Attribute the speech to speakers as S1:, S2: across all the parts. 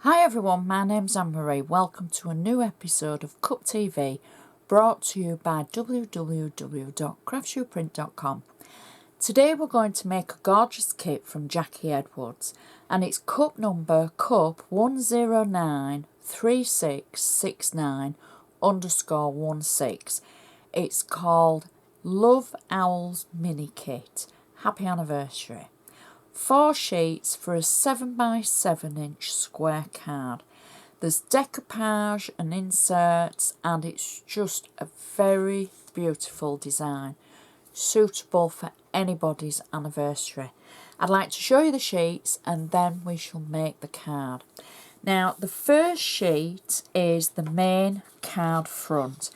S1: Hi everyone, my name's Anne-Marie. Welcome to a new episode of Cup TV brought to you by www.craftsuprint.com. Today we're going to make a gorgeous kit from Jackie Edwards and it's cup number 1093669_16. It's called Love Owls Mini Kit. Happy anniversary. 4 sheets for a 7x7-inch square card. There's decoupage and inserts and it's just a very beautiful design, suitable for anybody's anniversary. I'd like to show you the sheets and then we shall make the card. Now the first sheet is the main card front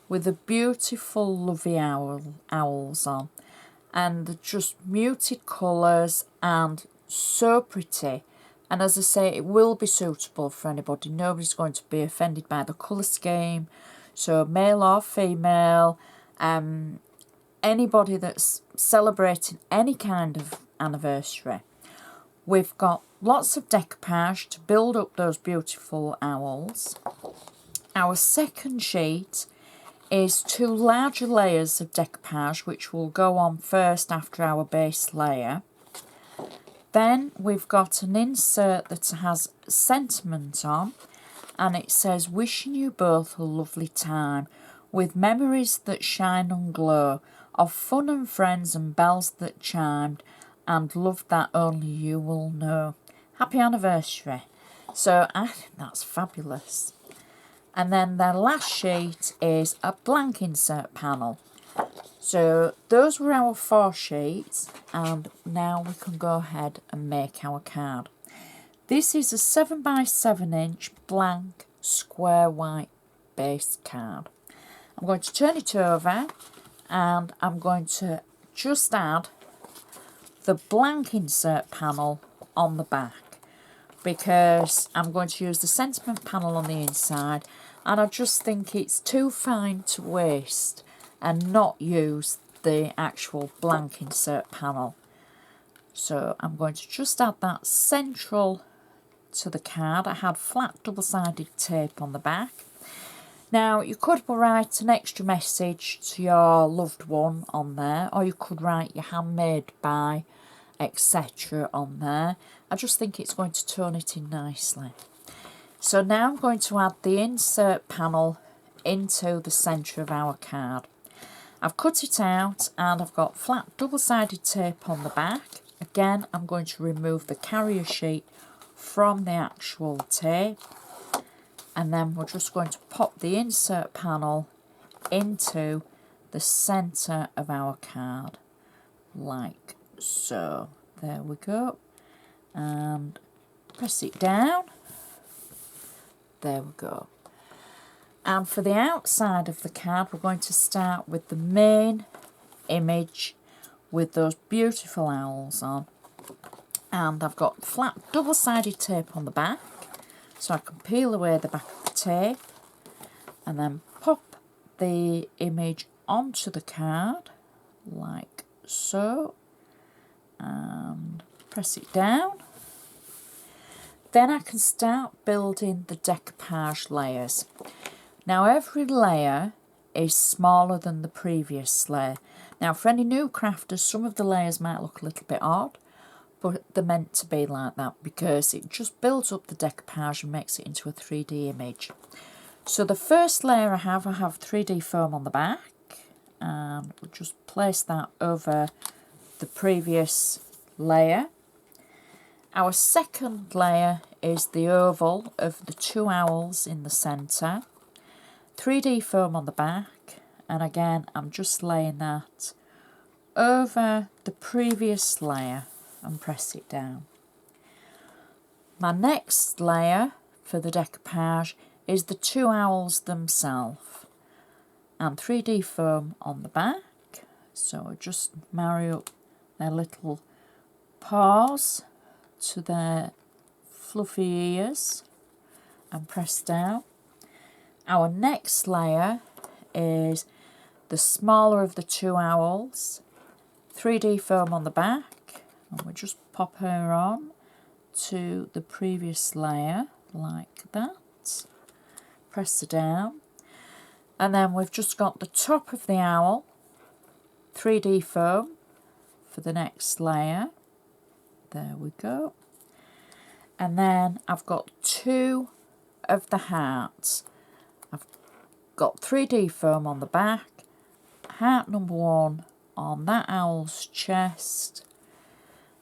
S1: with the beautiful lovely owls on. And they're just muted colours and so pretty. And as I say, it will be suitable for anybody. Nobody's going to be offended by the colour scheme. So male or female, anybody that's celebrating any kind of anniversary. We've got lots of decoupage to build up those beautiful owls. Our second sheet is 2 larger layers of decoupage which will go on first after our base layer. Then we've got an insert that has sentiment on and it says, wishing you both a lovely time with memories that shine and glow of fun and friends and bells that chimed and love that only you will know. Happy anniversary. So I think that's fabulous. And then the last sheet is a blank insert panel. So those were our 4 sheets and now we can go ahead and make our card. This is a 7x7-inch blank square white base card. I'm going to turn it over and I'm going to just add the blank insert panel on the back, because I'm going to use the sentiment panel on the inside and I just think it's too fine to waste and not use the actual blank insert panel. So I'm going to just add that central to the card. I had flat double-sided tape on the back. Now you could write an extra message to your loved one on there, or you could write your handmade by etc. on there. I just think it's going to tone it in nicely. So now I'm going to add the insert panel into the centre of our card. I've cut it out and I've got flat double-sided tape on the back. Again, I'm going to remove the carrier sheet from the actual tape. And then we're just going to pop the insert panel into the centre of our card, like so. There we go. And press it down. There we go. And for the outside of the card, we're going to start with the main image with those beautiful owls on. And I've got flat double-sided tape on the back, so I can peel away the back of the tape and then pop the image onto the card, like so, and press it down. Then I can start building the decoupage layers. Now every layer is smaller than the previous layer. Now for any new crafters, some of the layers might look a little bit odd, but they're meant to be like that because it just builds up the decoupage and makes it into a 3D image. So the first layer I have 3D foam on the back, and we'll just place that over the previous layer. Our second layer is the oval of the 2 owls in the centre. 3D foam on the back, and again I'm just laying that over the previous layer and press it down. My next layer for the decoupage is the 2 owls themselves and 3D foam on the back. So I just marry up their little paws to their fluffy ears and press down. Our next layer is the smaller of the 2 owls, 3D foam on the back, and we just pop her on to the previous layer like that. Press her down. And then we've just got the top of the owl, 3D foam for the next layer. There we go. And then I've got 2 of the hearts. I've got 3D foam on the back, heart number 1 on that owl's chest,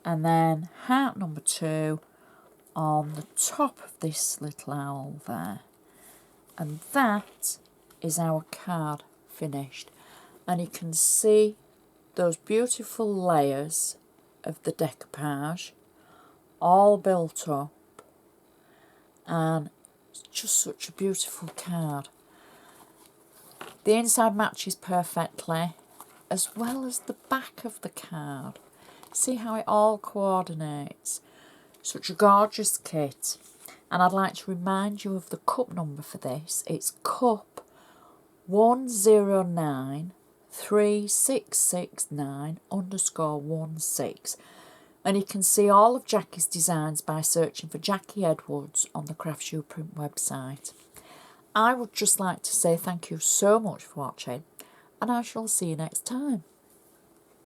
S1: and then heart number 2 on the top of this little owl there. And that is our card finished. And you can see those beautiful layers of the decoupage all built up, and it's just such a beautiful card. The inside matches perfectly, as well as the back of the card. See how it all coordinates. Such a gorgeous kit. And I'd like to remind you of the cup number for this. It's cup 1093669_16. And you can see all of Jackie's designs by searching for Jackie Edwards on the Craftsuprint website. I would just like to say thank you so much for watching, and I shall see you next time.